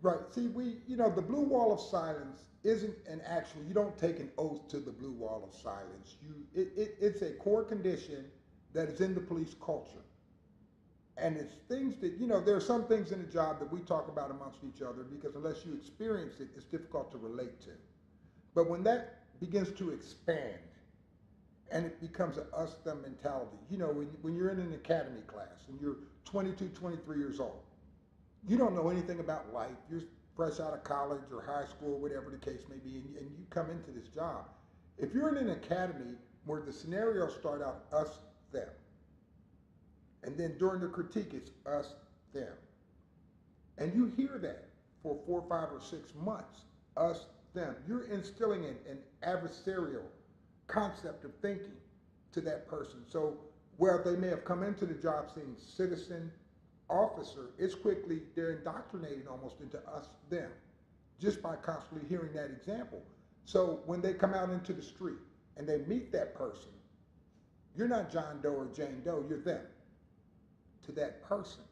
Right. See, the blue wall of silence isn't an actual, you don't take an oath to the blue wall of silence. It's a core condition that is in the police culture. And it's things that, there are some things in the job that we talk about amongst each other because unless you experience it, it's difficult to relate to. But when that begins to expand and it becomes an us them mentality, when you're in an academy class and you're 22, 23 years old, you don't know anything about life. You're fresh out of college or high school, whatever the case may be, and you come into this job. If you're in an academy where the scenarios start out us, them, and then during the critique it's us, them, and you hear that for 4, 5, or 6 months, us, them, you're instilling an adversarial concept of thinking to that person. So where they may have come into the job seeing citizen, officer, it's quickly, they're indoctrinated almost into us, them, just by constantly hearing that example. So when they come out into the street and they meet that person, you're not John Doe or Jane Doe, you're them to that person,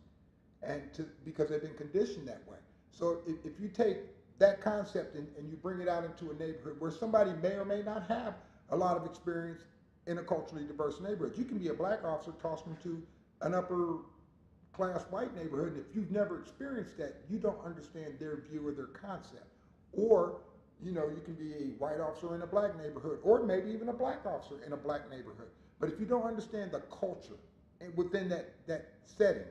because they've been conditioned that way. So if you take that concept and you bring it out into a neighborhood where somebody may or may not have a lot of experience in a culturally diverse neighborhood, you can be a black officer tossed into an upper class white neighborhood, and if you've never experienced that, you don't understand their view or their concept. Or, you can be a white officer in a black neighborhood, or maybe even a black officer in a black neighborhood. But if you don't understand the culture within that setting,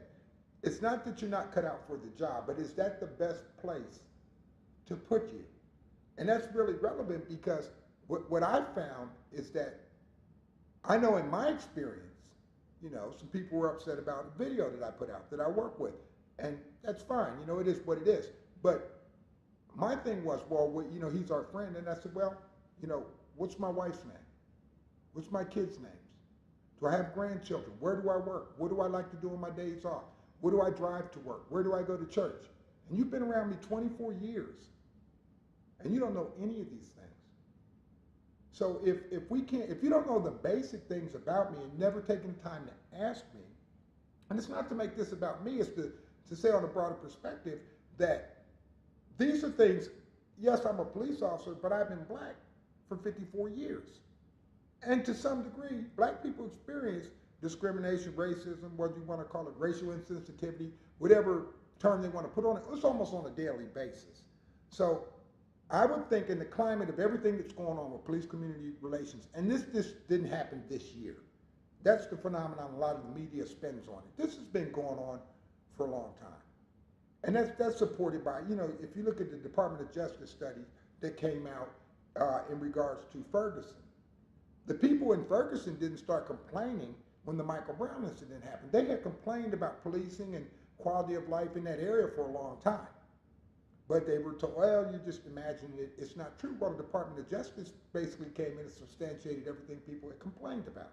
it's not that you're not cut out for the job, but is that the best place to put you? And that's really relevant because what I've found is that I know in my experience, some people were upset about a video that I put out that I work with, and that's fine. It is what it is. But my thing was, well, he's our friend, and I said, well, what's my wife's name? What's my kids' names? Do I have grandchildren? Where do I work? What do I like to do on my days off? Where do I drive to work? Where do I go to church? And you've been around me 24 years, and you don't know any of these things. So if you don't know the basic things about me and never taken the time to ask me, and it's not to make this about me, it's to say on a broader perspective that these are things, yes, I'm a police officer, but I've been black for 54 years. And to some degree, black people experience discrimination, racism, whether you want to call it racial insensitivity, whatever term they want to put on it, it's almost on a daily basis. So I would think in the climate of everything that's going on with police community relations, and this didn't happen this year. That's the phenomenon a lot of the media spends on it. This has been going on for a long time. And that's supported by, if you look at the Department of Justice study that came out in regards to Ferguson, the people in Ferguson didn't start complaining when the Michael Brown incident happened. They had complained about policing and quality of life in that area for a long time. But they were told, well, you just imagine it. It's not true. Well, the Department of Justice basically came in and substantiated everything people had complained about.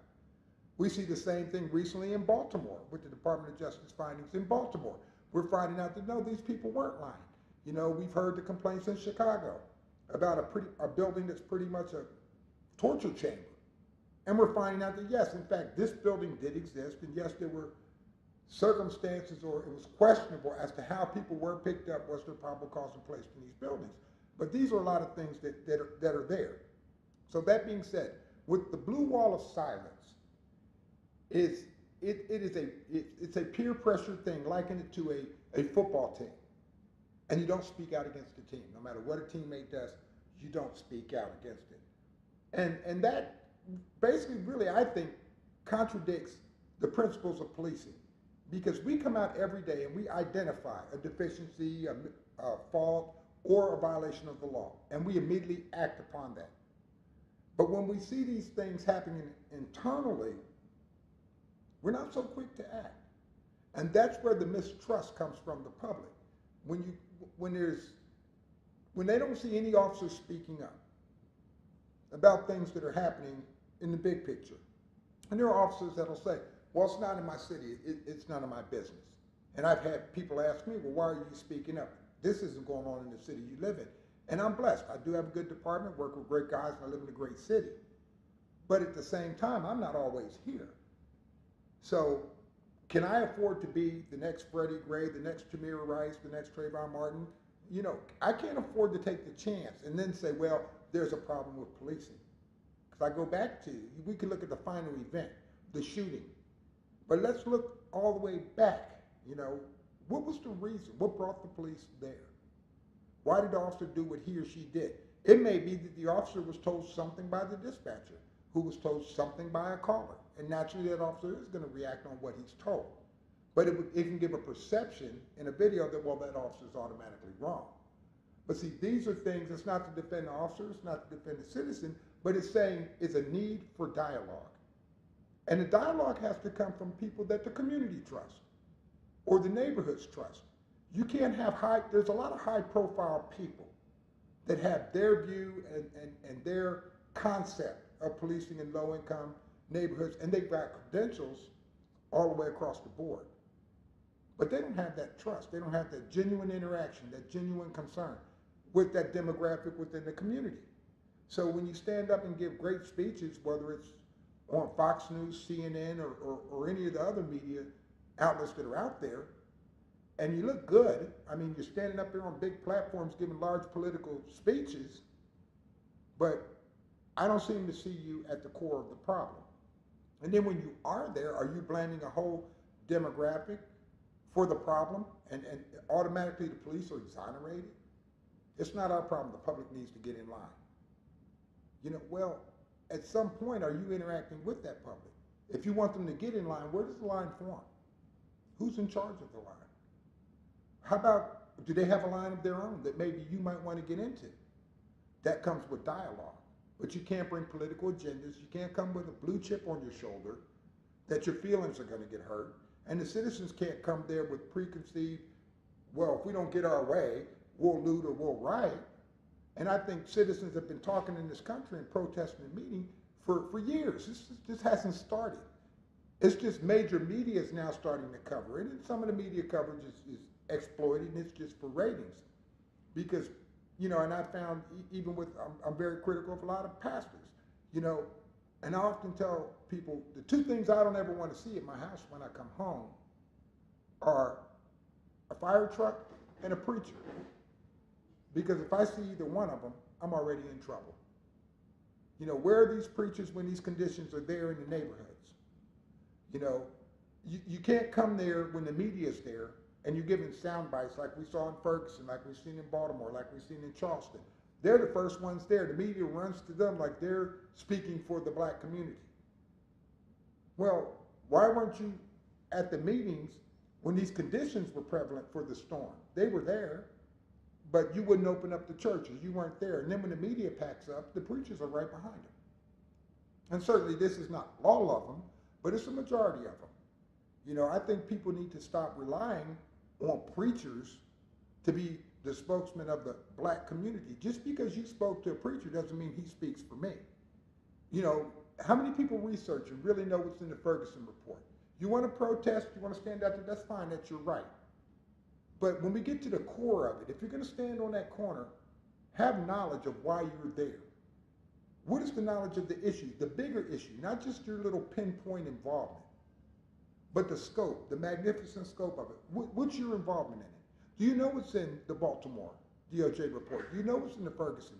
We see the same thing recently in Baltimore with the Department of Justice findings in Baltimore. We're finding out that, no, these people weren't lying. We've heard the complaints in Chicago about a building that's pretty much a torture chamber. And we're finding out that, yes, in fact, this building did exist, and yes, there were circumstances, or it was questionable as to how people were picked up, was there probable cause and placed in these buildings. But these are a lot of things that are there. So that being said, with the blue wall of silence, it's a peer pressure thing, liken it to a football team. And you don't speak out against the team. No matter what a teammate does, you don't speak out against it. And that basically really, I think, contradicts the principles of policing. Because we come out every day and we identify a deficiency, a fault, or a violation of the law, and we immediately act upon that. But when we see these things happening internally, we're not so quick to act. And that's where the mistrust comes from the public. When they don't see any officers speaking up about things that are happening in the big picture. And there are officers that'll say, well, it's not in my city, it's none of my business. And I've had people ask me, well, why are you speaking up? This isn't going on in the city you live in. And I'm blessed. I do have a good department, work with great guys, and I live in a great city. But at the same time, I'm not always here. So can I afford to be the next Freddie Gray, the next Tamir Rice, the next Trayvon Martin, You know, I can't afford to take the chance and then say, well, there's a problem with policing. Because I go back to, we can look at the final event, the shooting. But let's look all the way back. You know, what was the reason? What brought the police there? Why did the officer do what he or she did? It may be that the officer was told something by the dispatcher, who was told something by a caller. And naturally that officer is going to react on what he's told. But it can give a perception in a video that, well, that officer is automatically wrong. But see, these are things, it's not to defend the officer, it's not to defend the citizen, but it's saying it's a need for dialogue. And the dialogue has to come from people that the community trusts or the neighborhoods trust. You can't have there's a lot of high profile people that have their view and their concept of policing in low income neighborhoods, and they've got credentials all the way across the board. But they don't have that trust. They don't have that genuine interaction, that genuine concern with that demographic within the community. So when you stand up and give great speeches, whether it's on Fox News, CNN, or any of the other media outlets that are out there, and you look good, I mean, you're standing up there on big platforms giving large political speeches, but I don't seem to see you at the core of the problem. And then when you are there, are you blaming a whole demographic for the problem and automatically the police are exonerated? It's not our problem. The public needs to get in line. You know, well, at some point, are you interacting with that public? If you want them to get in line, where does the line form? Who's in charge of the line? How about, do they have a line of their own that maybe you might want to get into? That comes with dialogue. But you can't bring political agendas. You can't come with a blue chip on your shoulder that your feelings are going to get hurt. And the citizens can't come there with preconceived, well, if we don't get our way, we'll loot or we'll riot. And I think citizens have been talking in this country and protesting and meeting for years. This hasn't started. It's just major media is now starting to cover it, and some of the media coverage is exploited, and it's just for ratings. Because, you know, and I found even with, I'm very critical of a lot of pastors, you know, and I often tell people the two things I don't ever want to see at my house when I come home are a fire truck and a preacher. Because if I see either one of them, I'm already in trouble. You know, where are these preachers when these conditions are there in the neighborhoods? You know, you can't come there when the media's there and you're giving sound bites like we saw in Ferguson, like we've seen in Baltimore, like we've seen in Charleston. They're the first ones there. The media runs to them like they're speaking for the black community. Well, why weren't you at the meetings when these conditions were prevalent for the storm? They were there, but you wouldn't open up the churches. You weren't there. And then when the media packs up, the preachers are right behind them. And certainly this is not all of them, but it's a majority of them. You know, I think people need to stop relying on preachers to be the spokesman of the black community. Just because you spoke to a preacher doesn't mean he speaks for me. You know, how many people research and really know what's in the Ferguson report? You want to protest, you want to stand out there, that's fine, that's your right. But when we get to the core of it, if you're going to stand on that corner, have knowledge of why you're there. What is the knowledge of the issue, the bigger issue, not just your little pinpoint involvement, but the scope, the magnificent scope of it. What's your involvement in it? Do you know what's in the Baltimore DOJ report? Do you know what's in the Ferguson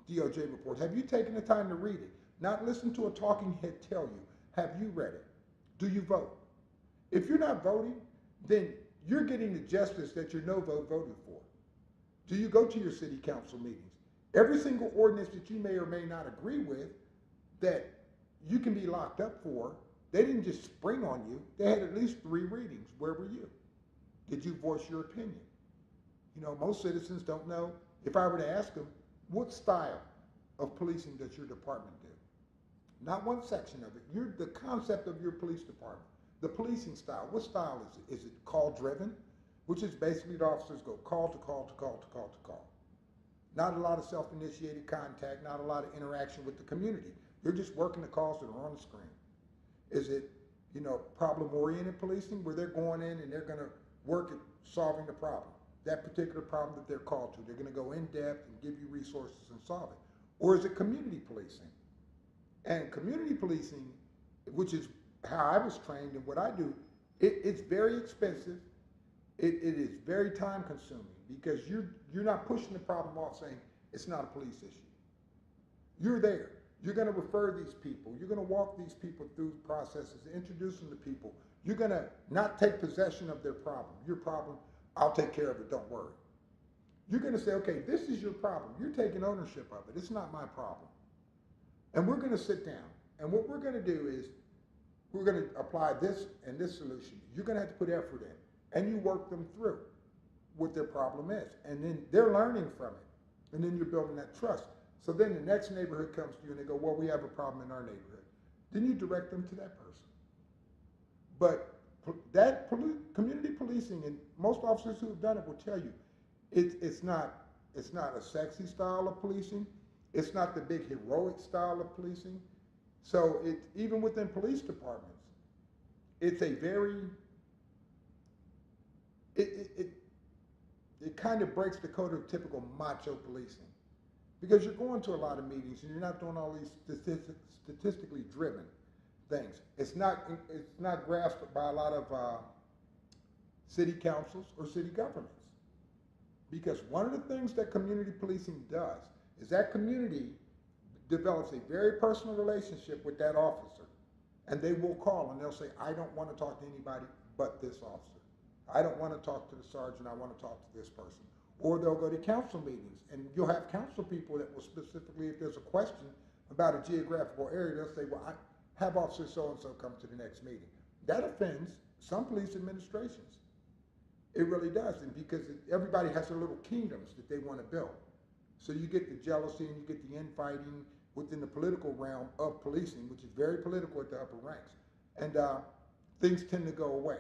DOJ report? Have you taken the time to read it? Not listen to a talking head tell you. Have you read it? Do you vote? If you're not voting, then you're getting the justice that your no vote voted for. Do you go to your city council meetings? Every single ordinance that you may or may not agree with that you can be locked up for, they didn't just spring on you. They had at least 3 readings. Where were you? Did you voice your opinion? You know, most citizens don't know. If I were to ask them, what style of policing does your department do? Not one section of it. The concept of your police department. The policing style. What style is it? Is it call driven? Which is basically the officers go call to call to call to call to call. Not a lot of self-initiated contact, not a lot of interaction with the community. They're just working the calls that are on the screen. Is it, you know, problem-oriented policing where they're going in and they're going to work at solving the problem? That particular problem that they're called to. They're going to go in depth and give you resources and solve it. Or is it community policing? And community policing, which is how I was trained and what I do, it's very expensive it is very time consuming because you're not pushing the problem off saying it's not a police issue. You're there. You're going to refer these people. You're going to walk these people through processes, introduce them to people. You're going to not take possession of their problem. Your problem, I'll take care of it, don't worry. You're going to say, okay, this is your problem. You're taking ownership of it. It's not my problem. And we're going to sit down. And what we're going to do is we're going to apply this and this solution. You're going to have to put effort in. And you work them through what their problem is. And then they're learning from it. And then you're building that trust. So then the next neighborhood comes to you and they go, well, we have a problem in our neighborhood. Then you direct them to that person. But that community policing, and most officers who have done it will tell you, it's not a sexy style of policing. It's not the big heroic style of policing. So even within police departments, it's a very, it kind of breaks the code of typical macho policing. Because you're going to a lot of meetings and you're not doing all these statistically driven things. It's not grasped by a lot of city councils or city governments. Because one of the things that community policing does is that community develops a very personal relationship with that officer. And they will call and they'll say, I don't want to talk to anybody but this officer. I don't want to talk to the sergeant, I want to talk to this person. Or they'll go to council meetings, and you'll have council people that will specifically, if there's a question about a geographical area, they'll say, well, I have Officer so-and-so come to the next meeting. That offends some police administrations. It really does, and because everybody has their little kingdoms that they want to build. So you get the jealousy and you get the infighting within the political realm of policing, which is very political at the upper ranks. And things tend to go away.